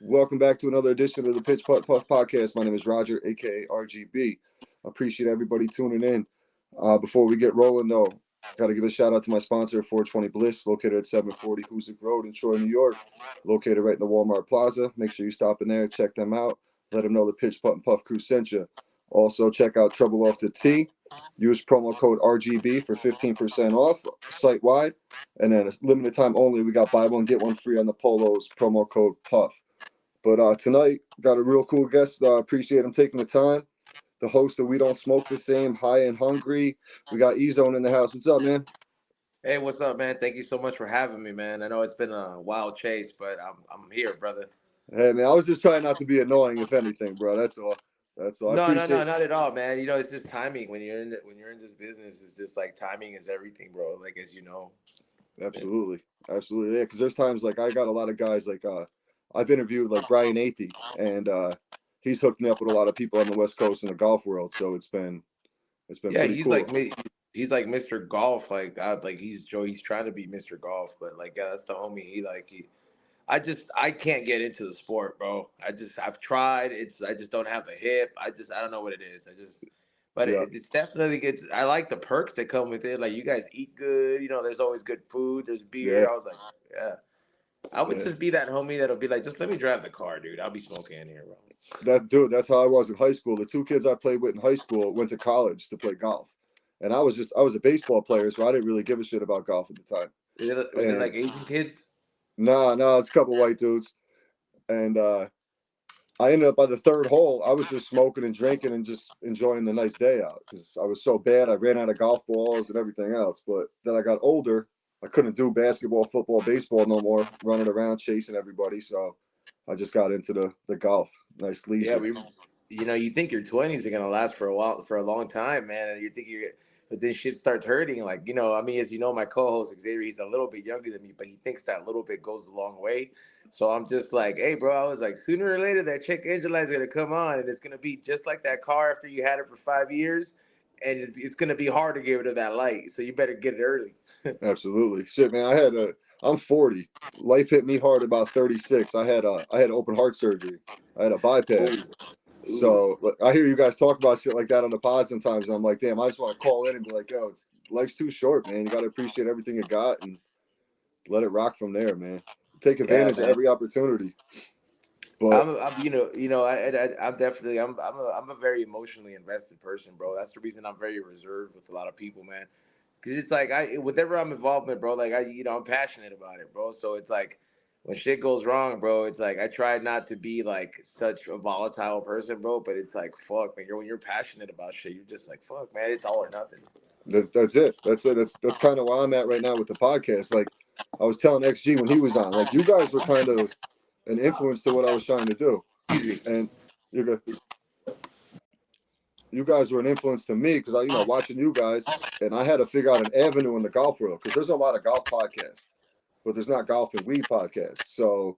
Welcome back to another edition of the Pitch Putt Puff podcast. My name is Roger, aka RGB. I appreciate everybody tuning in. Before we get rolling, though, got to give a shout out to my sponsor, 420 Bliss, located at 740 Hoosick Road in Troy, New York, located right in the Walmart Plaza. Make sure you stop in there, check them out. Let them know the Pitch Putt and Puff crew sent you. Also, check out Trouble Off the Tee. Use promo code RGB for 15% off site wide. And then limited time only, we got buy one, get one free on the polos, promo code PUFF. But tonight, got a real cool guest. Appreciate him taking the time. The host of We Don't Smoke the Same, High and Hungry. We got E-Zone in the house. What's up, man? Hey, what's up, man? Thank you so much for having me, man. I know it's been a wild chase, but I'm here, brother. Hey, man, I was just trying not to be annoying, if anything, bro. That's all. That's all. I No, appreciate. not at all, man. You know, it's just timing when you're in this business. It's just like timing is everything, bro. Like as you know. Absolutely, absolutely. Yeah, because there's times like I got a lot of guys like I've interviewed like Brian Athey, and he's hooked me up with a lot of people on the West Coast in the golf world. So it's been Yeah, pretty he's cool. like me. He's like Mr. Golf. Like like he's Joe. He's trying to be Mr. Golf, but like yeah, that's the homie. I can't get into the sport, bro. I've tried. I just don't have the hip. I don't know what it is. But Yeah, it's definitely good. I like the perks that come with it. Like you guys eat good. You know, there's always good food. There's beer. yeah, I was like, yeah. I would yeah. just be that homie that'll be like, just let me drive the car, dude. I'll be smoking in here, bro. That dude, that's how I was in high school. The two kids I played with in high school went to college to play golf, and I was a baseball player, so I didn't really give a shit about golf at the time. Was it And like Asian kids? nah, it's a couple white dudes, and I ended up by the third hole. I was just smoking and drinking and just enjoying the nice day out because I was so bad. I ran out of golf balls and everything else. But then I got older. I couldn't do basketball, football, baseball no more, running around chasing everybody. So I just got into the golf. Nice Yeah, leisure. you think your 20s are gonna last for a while, for a long time, man, and you think but then shit starts hurting. Like I mean, as you know, my co-host Xavier, he's a little bit younger than me, but he thinks that little bit goes a long way. So I'm just like, hey, bro, I was like, sooner or later that check engine light's gonna come on, and it's gonna be just like that car after you had it for 5 years, and it's gonna be hard to get rid of that light. So you better get it early. Absolutely. Shit, man. I'm 40. Life hit me hard about 36. I had open heart surgery. I had a bypass. Ooh, ooh. So I hear you guys talk about shit like that on the pod sometimes. And I'm like, damn, I just want to call in and be like, yo, life's too short, man. You got to appreciate everything you got and let it rock from there, man. Take Yeah, advantage of man. every opportunity. But I'm definitely, I'm a very emotionally invested person, bro. That's the reason I'm very reserved with a lot of people, man. Cause it's like whatever I'm involved in, bro. Like I'm passionate about it, bro. So it's like when shit goes wrong, bro. It's like I try not to be like such a volatile person, bro. But it's like fuck, man. When you're passionate about shit, you're just like fuck, man. It's all or nothing. that's it. That's it. That's kind of where I'm at right now with the podcast. Like I was telling XG when he was on, like you guys were kind of an influence to what I was trying to do. Excuse me. And you you guys were an influence to me because watching you guys, and I had to figure out an avenue in the golf world because there's a lot of golf podcasts, but there's not golf and weed podcasts. So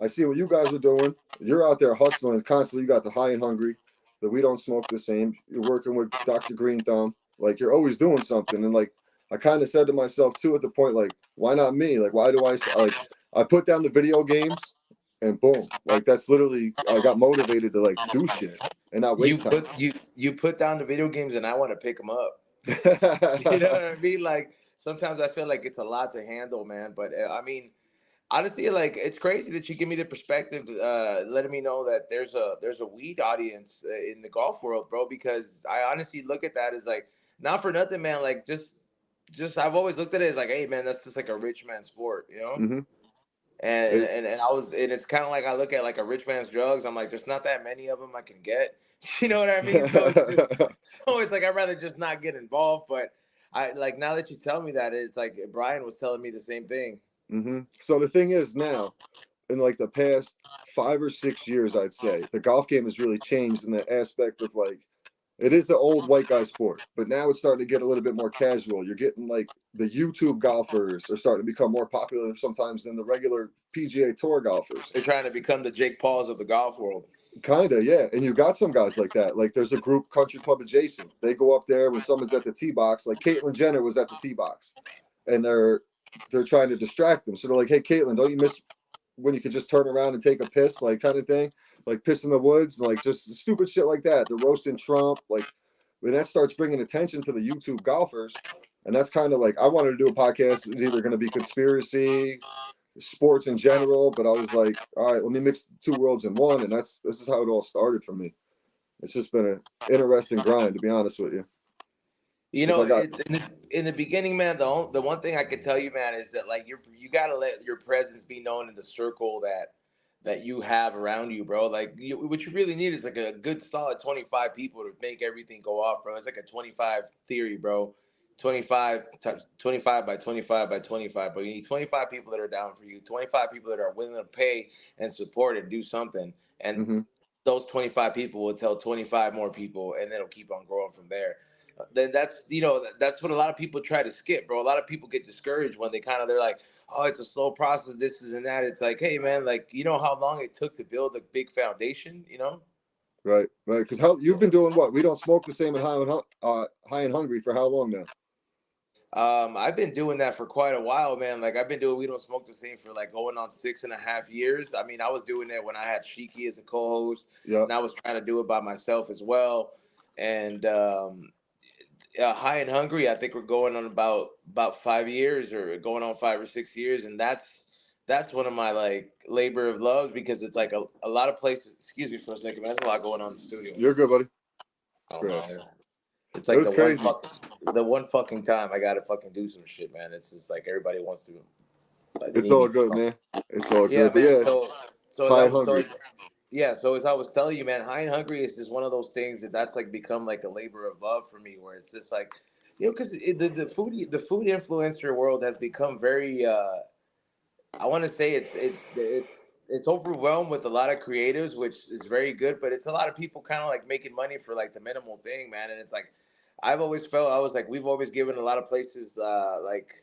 I see what you guys are doing. You're out there hustling constantly. You got the High and Hungry, the We Don't Smoke the Same. You're working with Dr. Green Thumb. Like you're always doing something. And like I kind of said to myself too at the point, like, why not me? Like, why do like I put down the video games and boom, like that's literally I got motivated to like do shit and not You waste time. put you put down the video games, and I want to pick them up. You know what I mean? Like sometimes I feel like it's a lot to handle, man. But I mean, honestly, like it's crazy that you give me the perspective, letting me know that there's a weed audience in the golf world, bro. Because I honestly look at that as like not for nothing, man. Like just I've always looked at it as like, hey, man, that's just like a rich man sport, you know. Mm-hmm. And I was, and it's kind of like I look at like a rich man's drugs. I'm like, there's not that many of them I can get. You know what I mean? So it's just, so it's like I'd rather just not get involved. But I like now that you tell me that, it's like Brian was telling me the same thing. Mm-hmm. So the thing is now, in like the past 5 or 6 years, I'd say the golf game has really changed in the aspect of like it is the old white guy sport, but now it's starting to get a little bit more casual. You're getting like the YouTube golfers are starting to become more popular sometimes than the regular PGA Tour golfers. They're trying to become the Jake Pauls of the golf world. Kinda, yeah. And you got some guys like that. Like there's a group, Country Club Adjacent. They go up there when someone's at the tee box. Like Caitlyn Jenner was at the tee box, and they're trying to distract them. So they're like, "Hey, Caitlyn, don't you miss when you could just turn around and take a piss, like kind of thing, like piss in the woods, like just stupid shit like that." They're roasting Trump, like when that starts bringing attention to the YouTube golfers, and that's kind of like I wanted to do a podcast. It was either going to be conspiracy, sports in general, but I was like, all right, let me mix two worlds in one, and this is how it all started for me. It's just been an interesting grind, to be honest with you. You Because know, I got it's in the beginning, man. The one thing I can tell you, man, is that like you gotta let your presence be known in the circle that you have around you, bro. Like what you really need is like a good solid 25 people to make everything go off, bro. It's like a 25 theory, bro. 25 by 25 by 25, but you need 25 people that are down for you, 25 people that are willing to pay and support and do something, and mm-hmm, those 25 people will tell 25 more people, and then it'll keep on growing from there. Then that's what a lot of people try to skip, bro. A lot of people get discouraged when they're like, oh, it's a slow process, this is and that. It's like, hey, man, like you know how long it took to build a big foundation, you know? right, right. Because how you've been doing what? We don't smoke the same and high and hungry for how long now? I've been doing that for quite a while, man. Like I've been doing We Don't Smoke the Same for like going on 6.5 years. I mean, I was doing it when I had Shiki as a co-host, Yeah. and I was trying to do it by myself as well. And High and Hungry, I think we're going on about 5 years, or going on 5 or 6 years, and that's one of my like labor of love, because it's like a lot of places. Excuse me for a second, man. There's a lot going on in the studio. You're good, buddy. Oh Chris. no, it's It like was crazy. the one fucking time I gotta fucking do some shit, man. It's just like everybody wants to like It's leave all me. good, man. It's all Yeah, good. But man. yeah, So as high I and was so hungry. yeah, so as I was telling you, man, High and Hungry is just one of those things that's like become like a labor of love for me, where it's just like, because the food influencer world has become very I want to say it's overwhelmed with a lot of creatives, which is very good, but it's a lot of people kind of like making money for like the minimal thing, man. And it's like I've always felt, I was like, we've always given a lot of places like,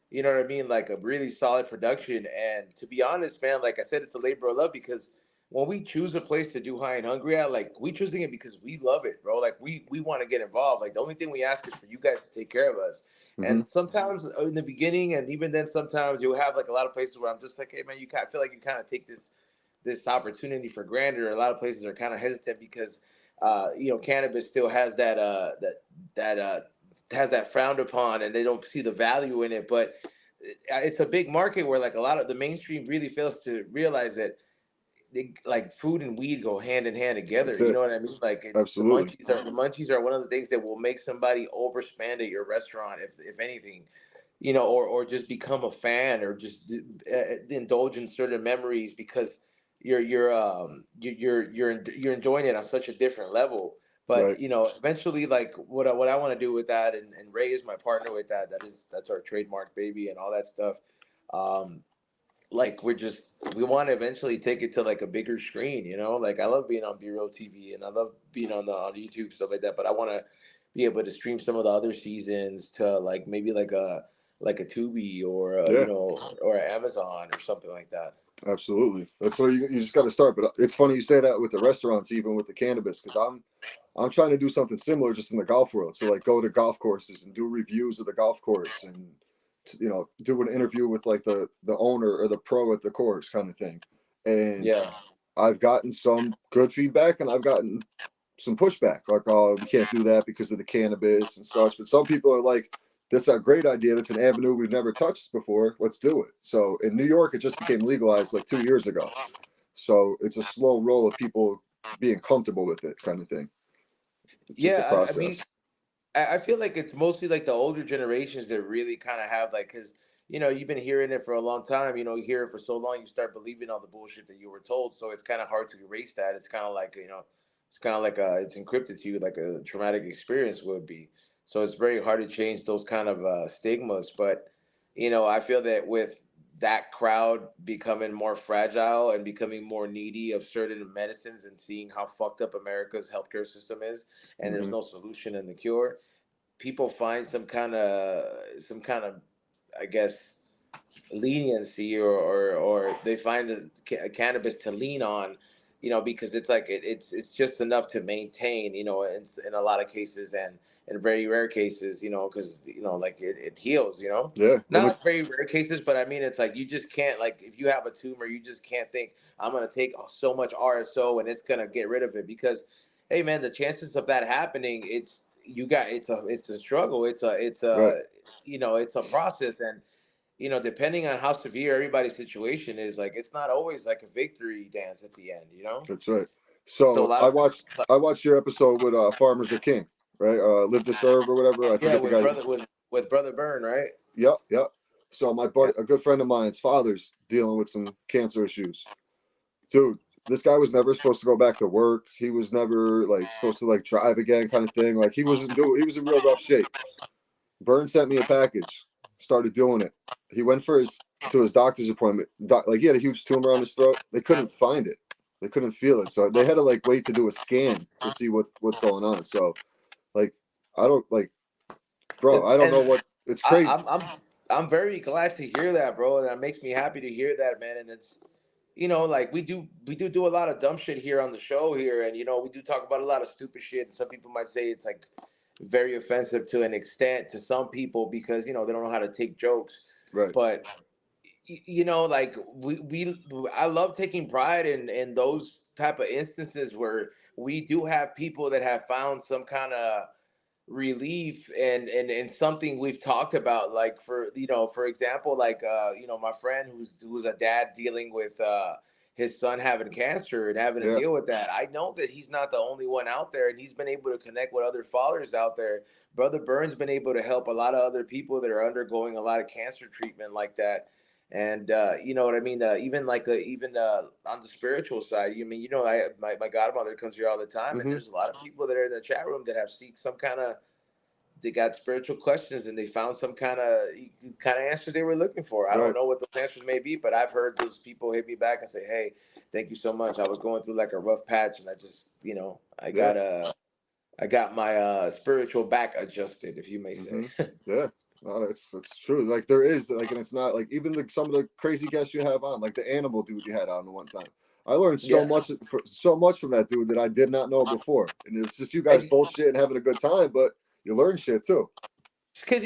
you know what I mean, like a really solid production. And to be honest, man, like I said, it's a labor of love, because when we choose a place to do High and Hungry at, like we choosing it because we love it, bro. Like we want to get involved. Like the only thing we ask is for you guys to take care of us. Mm-hmm. And sometimes in the beginning, and even then, sometimes you'll have like a lot of places where I'm just like, hey man, you kind of feel like you kind of take this opportunity for granted. Or a lot of places are kind of hesitant because cannabis still has that has that frowned upon, and they don't see the value in it. But it's a big market where like a lot of the mainstream really fails to realize that like food and weed go hand in hand together. That's You it. know what I mean? Like it's Absolutely. the munchies are one of the things that will make somebody overspend at your restaurant, if anything, or just become a fan, or just indulge in certain memories, because you're enjoying it on such a different level. But Right. eventually, like what I want to do with that, and Ray is my partner with that. That's our trademark baby and all that stuff. Um, like we want to eventually take it to like a bigger screen, like I love being on B-Roll TV, and I love being on YouTube, stuff like that, but I want to be able to stream some of the other seasons to like maybe like a Tubi, or Yeah. or Amazon or something like that. Absolutely. That's where you just got to start. But it's funny you say that with the restaurants, even with the cannabis, because I'm trying to do something similar just in the golf world. So like go to golf courses and do reviews of the golf course, and do an interview with like the owner or the pro at the course kind of thing. And Yeah. I've gotten some good feedback, and I've gotten some pushback, like, oh, we can't do that because of the cannabis and such. But some people are like, that's a great idea. That's an avenue we've never touched before. Let's do it. So in New York, it just became legalized like 2 years ago. So it's a slow roll of people being comfortable with it, kind of thing. It's just a Yeah, I mean, process. I feel like it's mostly like the older generations that really kind of have like, because you've been hearing it for a long time. You hear it for so long, you start believing all the bullshit that you were told. So it's kind of hard to erase that. It's kind of like it's kind of like it's encrypted to you like a traumatic experience would be. So it's very hard to change those kind of stigmas. But I feel that with that crowd becoming more fragile and becoming more needy of certain medicines and seeing how fucked up America's healthcare system is, and there's Hmm. no solution in the cure, people find some kind of I guess leniency, or they find a cannabis to lean on, because it's like it's just enough to maintain, in a lot of cases, and in very rare cases, because like it heals, Yeah, not like very rare cases, but I mean it's like you just can't, like, if you have a tumor, you just can't think I'm gonna take so much RSO and it's gonna get rid of it, because hey man, the chances of that happening, it's a struggle, right. it's a process, and depending on how severe everybody's situation is, like it's not always like a victory dance at the end. That's right. So a So lot I of watched I watched your episode with Farmers are King, right? Live to Serve or whatever. I yeah, forget the guy. with brother Byrne, right? Yep, yep. So my Yeah. buddy, a good friend of mine's father's dealing with some cancer issues. Dude, this guy was never supposed to go back to work. He was never like supposed to like drive again, kind of thing. Like he was in real rough shape. Burn sent me a package. Started doing it. He went for his to his doctor's appointment. Like he had a huge tumor on his throat. They couldn't find it. They couldn't feel it. So they had to like wait to do a scan to see what's going on. So like I don't like, bro. I don't know And what. It's I, crazy. I'm very glad to hear that, bro. That makes me happy to hear that, man. And it's like we do a lot of dumb shit here on the show here, and we do talk about a lot of stupid shit. And some people might say it's like very offensive to an extent to some people because they don't know how to take jokes. Right. But like I love taking pride in those type of instances where we do have people that have found some kind of relief and something we've talked about, like for example, like my friend who's a dad dealing with his son having cancer and having to Yeah. deal with that. I know that he's not the only one out there, and he's been able to connect with other fathers out there. Brother Burns been able to help a lot of other people that are undergoing a lot of cancer treatment like that. And you know what I mean, even like even on the spiritual side, my godmother comes here all the time, and Mm-hmm. there's a lot of people that are in the chat room that have seek some kind of, they got spiritual questions and they found some kind of answers they were looking for. I don't Right. know what those answers may be, but I've heard those people hit me back and say, "Hey, thank you so much. I was going through like a rough patch, and I just, Yeah. I got my spiritual back adjusted, if you may say." Mm-hmm. Yeah. No, it's true. Like there is like, and it's not like even like some of the crazy guests you have on, like the animal dude you had on the one time. I learned Yeah. so much from that dude that I did not know before. And it's just you guys And bullshit and having a good time, but you learn shit too. because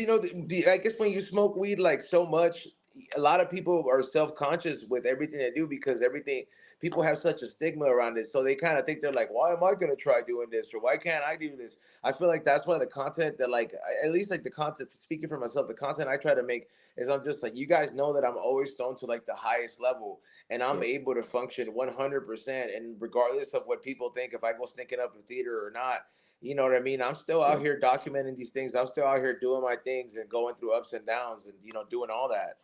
I guess when you smoke weed like so much, a lot of people are self-conscious with everything they do, because everything, people have such a stigma around it, so they kind of think, they're like, why am I going to try doing this, or why can't I do this? I feel like that's why the content that, like, at least like the content, speaking for myself, the content I try to make is, I'm just like, you guys know that I'm always stoned to like the highest level, and I'm Yeah. able to function 100%, and regardless of what people think, if I go stinking up a theater or not, you know what I mean? I'm still Yeah. out here documenting these things. I'm still out here doing my things and going through ups and downs and doing all that.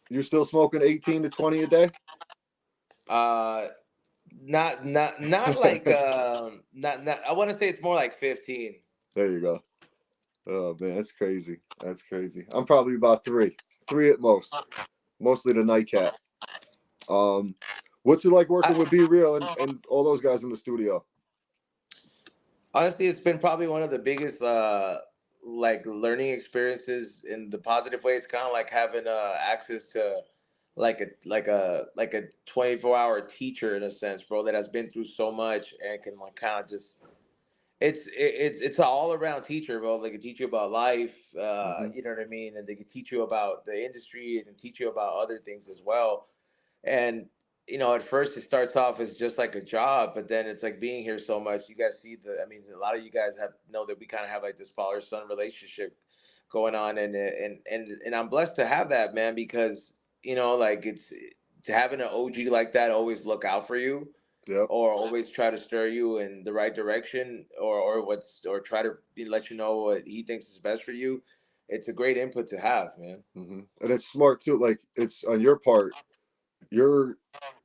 You still smoking 18 to 20 a day? Uh not like not I want to say it's more like 15. There you go. Oh man, that's crazy. That's crazy. I'm probably about three at most. Mostly the nightcap. Um, what's it like working I with Be Real and all those guys in the studio? honestly, it's been probably one of the biggest like learning experiences in the positive way. It's kind of like having access to like a 24-hour teacher in a sense, bro, that has been through so much and can like kind of just, it's an all around teacher, bro. They can teach you about life, Hmm. you know what I mean, and they can teach you about the industry and teach you about other things as well. And at first it starts off as just like a job, but then it's like being here so much. You guys see I mean, a lot of you guys know that we kind of have like this father son relationship going on, and I'm blessed to have that, man, because like it's to having an OG like that always look out for you. Yep. or always try to steer you in the right direction, or try to let you know what he thinks is best for you. It's a great input to have, man. And it's smart too. Like it's on your part. You're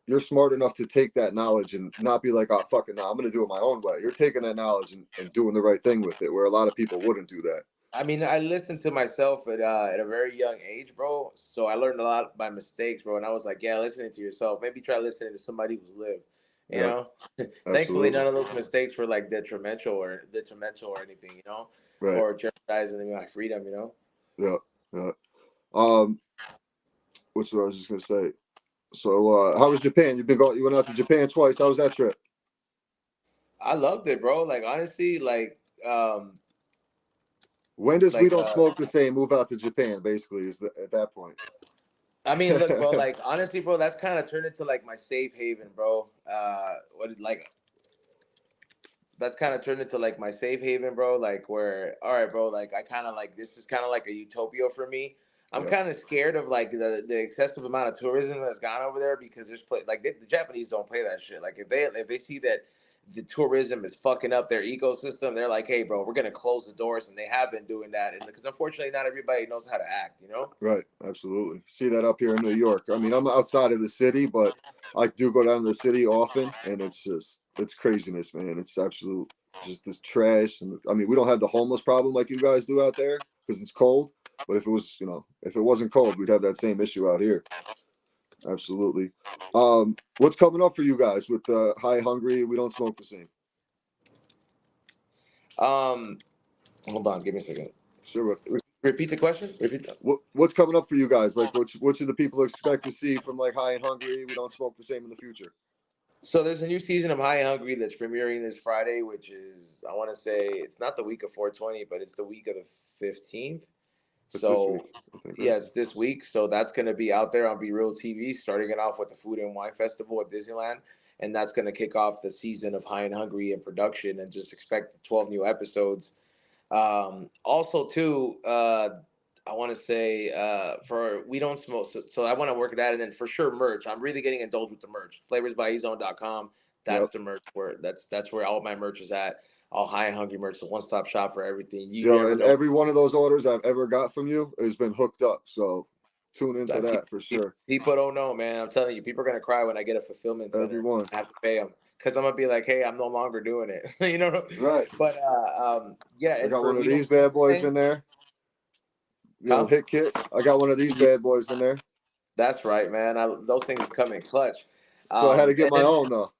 you're smart enough to take that knowledge and not be like, oh fuck it, now I'm gonna do it my own way. You're taking that knowledge and doing the right thing with it, where a lot of people wouldn't do that. I mean, I listened to myself at a very young age, bro. So I learned a lot by mistakes, bro. And I was like, yeah, listening to yourself. Maybe try listening to somebody who's lived. You Yep, know, thankfully, absolutely. none of those mistakes were like detrimental or anything. Right. Or jeopardizing my freedom. Yep. Yep. Um, what's what I was just gonna say. So, how was Japan? You've been going. You went out to Japan twice. How was that trip? I loved it, bro. Like honestly, When does We like Don't Smoke the Same move out to Japan? Basically, at that point. I mean, look, bro. Like honestly, bro, that's kind of turned into like my safe haven, bro. That's kind of turned into like my safe haven, bro. Like where, all right, bro. Like I kind of like this is kind of like a utopia for me. I'm Yep. kind of scared of like the excessive amount of tourism that's gone over there because the Japanese don't play that shit. Like if they see that the tourism is fucking up their ecosystem, they're like, hey, bro, we're gonna close the doors, and they have been doing that. And because unfortunately, not everybody knows how to act. Right. Absolutely. See that up here in New York. I mean, I'm outside of the city, but I do go down to the city often, and it's craziness, man. It's absolute just this trash, and I mean, we don't have the homeless problem like you guys do out there because it's cold. But if it was, if it wasn't cold, we'd have that same issue out here. Absolutely. What's coming up for you guys with High Hungry? We Don't Smoke the Same. Um, hold on, give me a second. Sure. Repeat the question. Repeat that. What's coming up for you guys? Like, what should the people expect to see from like High and Hungry? We Don't Smoke the Same in the future. So there's a new season of High and Hungry that's premiering this Friday, which is I want to say it's not the week of 420, but it's the week of the 15th. It's this week, So I think, right? yeah, it's this week. So that's going to be out there on Be Real TV, starting it off with the Food and Wine Festival at Disneyland, and that's going to kick off the season of High and Hungry in production. And just expect 12 new episodes. Also, too, I want to say for We Don't Smoke, so I want to work that, and then for sure merch. I'm really getting indulged with the merch. Flavorsbyezone.com. Yep. That's the merch where that's where all my merch is at. All High and Hungry merch, the one stop shop for everything. You never And know. every one of those orders I've ever got from you has been hooked up. So tune into that for sure. People don't know, man. I'm telling you, people are gonna cry when I get a fulfillment center. Everyone. I have to pay them because I'm gonna be like, hey, I'm no longer doing it. Right. But yeah, I and got for one of We Don't these Smoke bad the boys Same, in there. The huh? old hit kit. I got one of these bad boys in there. That's right, man. Those things come in clutch. So I had to get And my then own though.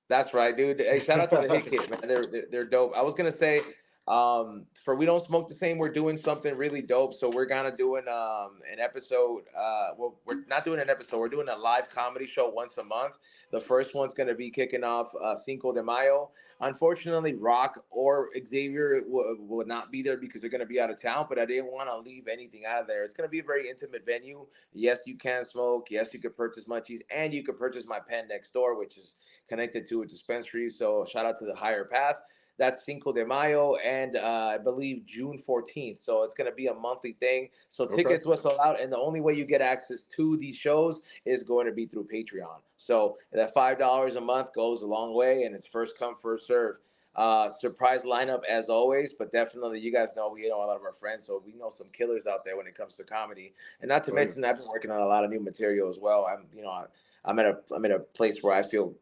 that's right, dude. Hey, shout out to the Hit Kit, man. They're dope. I was gonna say, for We Don't Smoke the Same, we're doing something really dope. So we're gonna doing an episode. Well, we're not doing an episode. We're doing a live comedy show once a month. The first one's gonna be kicking off Cinco de Mayo. Unfortunately, Rock or Xavier will not be there because they're going to be out of town, but I didn't want to leave anything out of there. It's going to be a very intimate venue. Yes, you can smoke. Yes, you can purchase munchies, and you can purchase my pen next door, which is connected to a dispensary. So shout out to the Higher Path. That's Cinco de Mayo and I believe June 14th. So it's going to be a monthly thing. So Okay. tickets will sell out. And the only way you get access to these shows is going to be through Patreon. So that $5 a month goes a long way, and it's first come, first serve. Surprise lineup as always, but definitely you guys know we know a lot of our friends, so we know some killers out there when it comes to comedy. And not to Oh yeah. mention, I've been working on a lot of new material as well. I'm at a place where I feel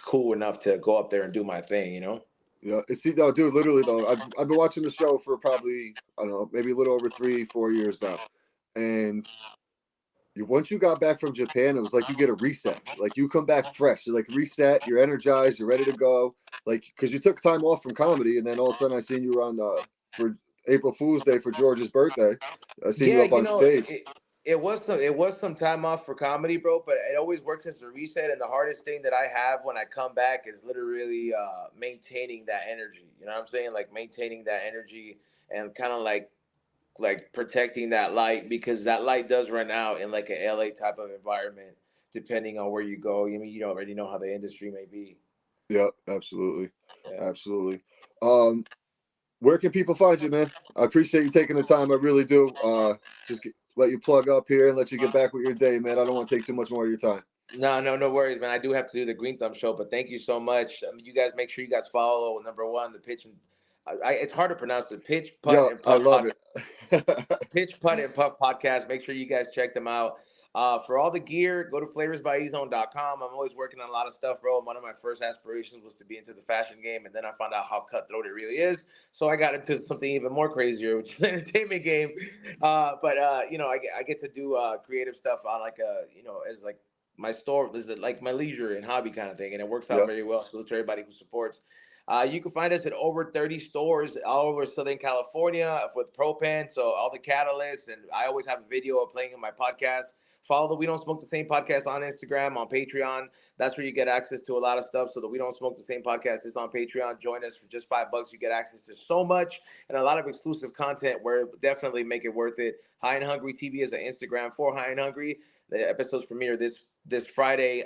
cool enough to go up there and do my thing. Yeah. No, dude. Literally though, I've been watching the show for probably, I don't know, maybe a little over 3-4 years now, and once you got back from Japan, it was like you get a reset. Like you come back fresh. You're like reset. You're energized. You're ready to go. Like because you took time off from comedy, and then all of a sudden I seen you around for April Fool's Day for George's birthday. I seen you Yeah, up on stage. it was some time off for comedy, bro. But it always works as a reset. And the hardest thing that I have when I come back is literally maintaining that energy. You know what I'm saying? Like maintaining that energy and kind of like protecting that light because that light does run out in like an LA type of environment, depending on where you go. I mean, you don't already know how the industry may be. Yeah, absolutely, Yeah. absolutely. Um, where can people find you, man? I appreciate you taking the time. I really do. Let you plug up here and let you get back with your day, man. I don't want to take too much more of your time. No worries, man. I do have to do the Green Thumb show, but thank you so much. I mean, you guys make sure you guys follow number one, the pitch and it's hard to pronounce the pitch, putt, Yo, and I puff love podcast. it. Pitch, Putt, and Puff podcast. Make sure you guys check them out. For all the gear, go to flavorsbyezone.com. I'm always working on a lot of stuff, bro. One of my first aspirations was to be into the fashion game, and then I found out how cutthroat it really is. So I got into something even more crazier, which is the entertainment game. I get to do creative stuff on like as like my store, is like my leisure and hobby kind of thing, and it works out Yep. very well. So it's for everybody who supports. You can find us at over 30 stores all over Southern California with Propan. So all the catalysts, and I always have a video of playing in my podcast. Follow the We Don't Smoke the Same podcast on Instagram, on Patreon. That's where you get access to a lot of stuff. So the We Don't Smoke the Same podcast is on Patreon. Join us for just $5. You get access to so much and a lot of exclusive content where it definitely make it worth it. High and Hungry TV is an Instagram for High and Hungry. The episodes premiere this Friday,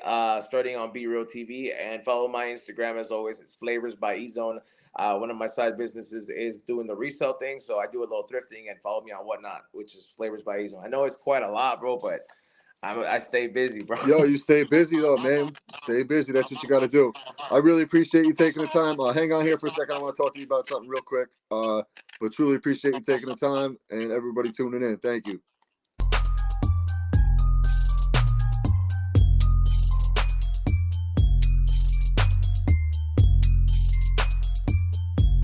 starting on Be Real TV. And follow my Instagram as always. It's Flavors by Ezone. One of my side businesses is doing the resale thing, so I do a little thrifting. And follow me on Whatnot, which is Flavors by Ezone. I know it's quite a lot, bro, but I stay busy, bro. Yo, you stay busy though, man. Stay busy. That's what you got to do. I really appreciate you taking the time. Hang on here for a second. I want to talk to you about something real quick. But truly appreciate you taking the time and everybody tuning in. Thank you.